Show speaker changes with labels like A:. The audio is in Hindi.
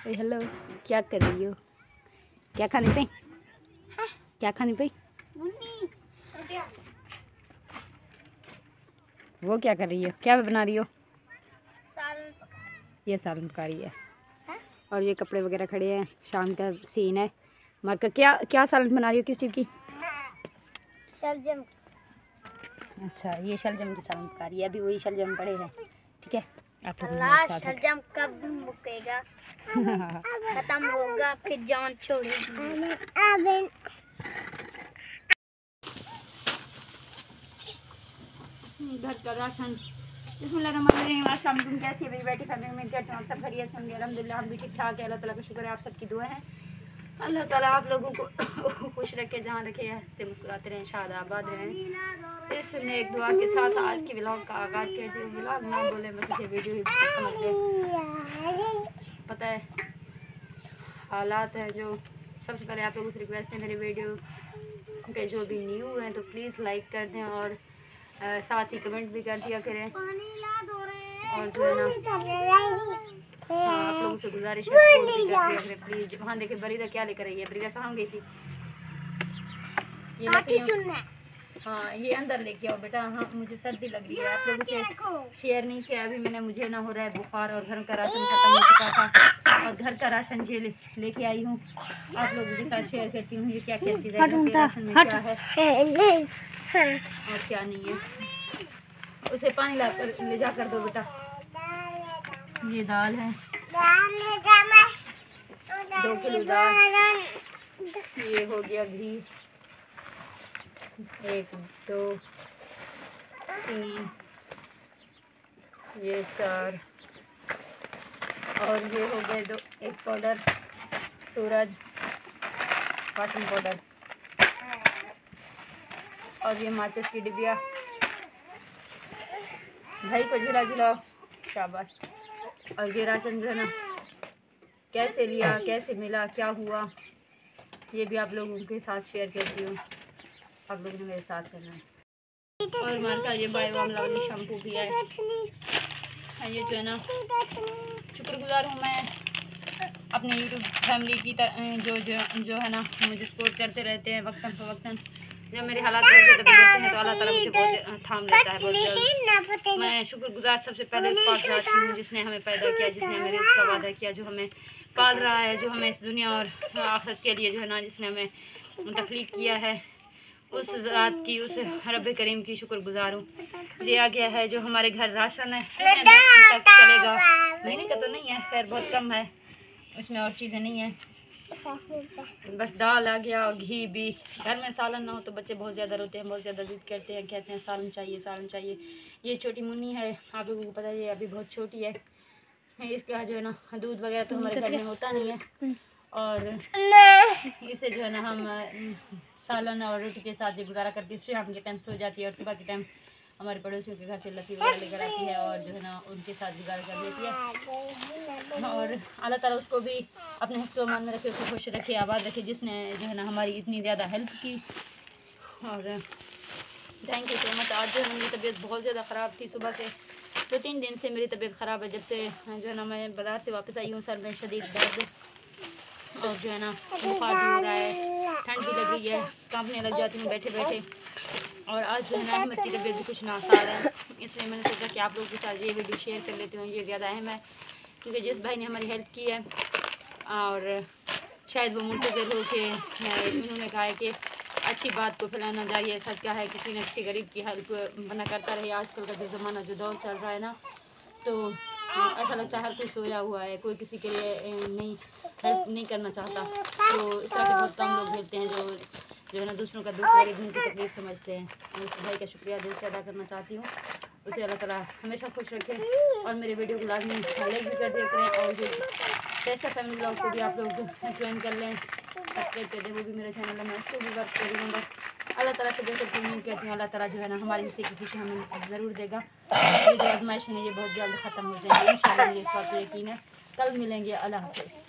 A: हेलो, क्या कर रही हो? क्या खाने पे? क्या खाने पे? वो क्या कर रही हो? क्या बना रही हो? ये सालन पका रही है। और ये कपड़े वगैरह खड़े हैं, शाम का सीन है। मरका क्या क्या सालन बना रही हो? किस चीज़ की?
B: शलजम।
A: अच्छा, ये शलजम की सालन पका रही है। अभी वही शलजम पड़े हैं। ठीक है, आप लोग
B: अल्लाह,
A: साथ
B: शलजम कब मुकेगा? खत्म होगा फिर जान छोड़ेगी।
A: घर का राशन। बिस्मिल्लाहिर्रहमानिर्रहीम। अस्सलाम वालेकुम। कैसी है मेरी बेटी? फैमिली में कहते हैं आप सब खैरियत से होंगे। अल्हम्दुलिल्लाह हम भी ठीक ठाक है। अल्लाह ताला का शुक्र है, आप सबकी दुआ है। अल्लाह ताला आप लोगों को खुश रखे, जहाँ रखे, हंसते मुस्कुराते रहें, शाद आबाद रहें। इस नेक दुआ के साथ आज की व्लॉग का आगाज़ करती हूँ। व्लॉग ना बोले बस इसे वीडियो ही समझ लें। पता है हालात हैं जो। सबसे पहले आप लोगों से रिक्वेस्ट है, मेरे वीडियो के जो भी न्यू हैं तो प्लीज़ लाइक कर दें और साथ ही कमेंट भी कर दिया करें। और जो है ना, हाँ, आप लोगों से गुजारिश है सपोर्ट भी कर दिया करें प्लीज़। वहाँ देखे बरीदा क्या लेकर आई है? बरीदा कहाँ गई थी? ये लकड़ियाँ, हाँ ये अंदर लेके आओ बेटा। हाँ मुझे सर्दी लग रही है, आप लोगों से शेयर नहीं किया अभी मैंने। मुझे ना हो रहा है बुखार और घर का राशन खत्म हो चुका था और घर का राशन ये लेके आई हूँ, आप लोगों के साथ शेयर करती हूँ ये क्या क्या चीज़ है, राशन में क्या है और क्या नहीं है। उसे पानी ला कर ले जा कर दो बेटा। ये दाल है, 2 किलो दाल। ये हो गया घी, 1 2 3 ये 4 और ये हो गए 2 1 पाउडर सूरज वाशिंग पाउडर और ये माचिस की डिबिया। भाई को झुला झुलाओ, शाबाश। और ये राशन जो है ना कैसे लिया, कैसे मिला, क्या हुआ, ये भी आप लोगों के साथ शेयर करती हूँ। आप लोगों ने मेरे साथ करना है। और मार का ये बायो आमला वाली शैम्पू भी है। ये जो है ना शुक्रगुजार हूँ मैं अपनी यूट्यूब फैमिली की जो है ना मुझे सपोर्ट करते रहते हैं वक्तन फ़वक्तन। जब मेरे हालात बहुत ज़्यादा बिगड़ते हैं तो अल्लाह ताला मुझे बहुत थाम लेता है बहुत जल्द। मैं शुक्रगुजार सबसे पहले इस पाक ज़ात की हूँ जिसने हमें पैदा किया, जिसने हमें रिज़्क़ का वादा किया, जो हमें पाल रहा है, जो हमें इस दुनिया और आखिरत के लिए जो है ना जिसने हमें तख्लीक किया है, उस ज़ात की, उस रब करीम की शुक्रगुजार हूँ। ये आ गया है जो हमारे घर राशन है, कितने दिन तक चलेगा महीने का तो नहीं है, खैर बहुत कम है, उसमें और चीज़ें नहीं हैं, बस दाल आ गया और घी भी। घर में सालन ना हो तो बच्चे बहुत ज़्यादा रोते हैं, बहुत ज़्यादा ज़िद करते हैं, कहते हैं सालन चाहिए सालन चाहिए। ये छोटी मुन्नी है, आप लोगों को पता है ये अभी बहुत छोटी है। इसका जो है ना दूध वगैरह तो हमारे घर में होता नहीं है और इसे जो है ना हम सालन और रोटी के साथ ये गुजारा करती है। शाम के टाइम सो जाती है और सुबह के टाइम हमारे पड़ोसियों के घर से लस्सी वगैरह लेकर आती है और जो है ना उनके साथ गुजारा कर लेती है। और अल्लाह ताला उसको भी अपने हिफ्ज़ व अमान में रखे, उसको खुश रखे, आबाद रखे, जिसने जो है ना हमारी इतनी ज़्यादा हेल्प की। और थैंक यू सो मच। आज जो है मेरी तबीयत बहुत ज़्यादा ख़राब थी, सुबह से 2-3 दिन से मेरी तबीयत ख़राब है। जब से जो है ना मैं बाज़ार से वापस आई हूँ, सर में शदीद दर्द और जो है ना बुखार भी हो रहा है, ठंड भी लग रही है, कांपने लग जाती हूँ बैठे बैठे। और आज जो है ना अहमद की तबीयत भी कुछ नासार है, इसलिए मैंने सोचा कि आप लोगों के साथ ये वीडियो शेयर कर लेती हूँ। ये ज़्यादा अहम है क्योंकि जिस भाई ने हमारी हेल्प की है और शायद वो मुंतज़िर हो के उन्होंने कहा है कि अच्छी बात को फैलाना चाहिए, सच क्या है किसी न किसी गरीब की हेल्प बना करता रहे। आजकल का जो ज़माना जो दौर चल रहा है ना, तो ऐसा लगता है हर कोई सोया हुआ है, कोई किसी के लिए नहीं हेल्प नहीं करना चाहता। तो इस तरह के बहुत कम लोग मिलते हैं जो है ना दूसरों का दुख गरीब उनकी तकलीफ समझते हैं। मैं उस भाई का शुक्रिया दिल से अदा करना चाहती हूँ, उसे अल्लाह ताला हमेशा खुश रखे। और मेरे वीडियो को लाजमी लाइक भी कर दिया करें और जो कैसा फैमिली ब्लॉग को भी आप लोग ज्वाइन कर लें, सब्सक्राइब कर दें, वो भी मेरे चैनल में उसको भी वर्क कर दूँगा। अल्लाह ताला से जैसे उम्मीद करती हूँ अल्लाह ताला जो है ना हमारे हिस्से की खुशी हमें ज़रूर देगा। ये जो आजमाइश है ये बहुत जल्द ख़त्म हो जाएगी इंशाल्लाह, मुझे इस बात पर यकीन है। कल मिलेंगे, अल्लाह हाफ़िज़।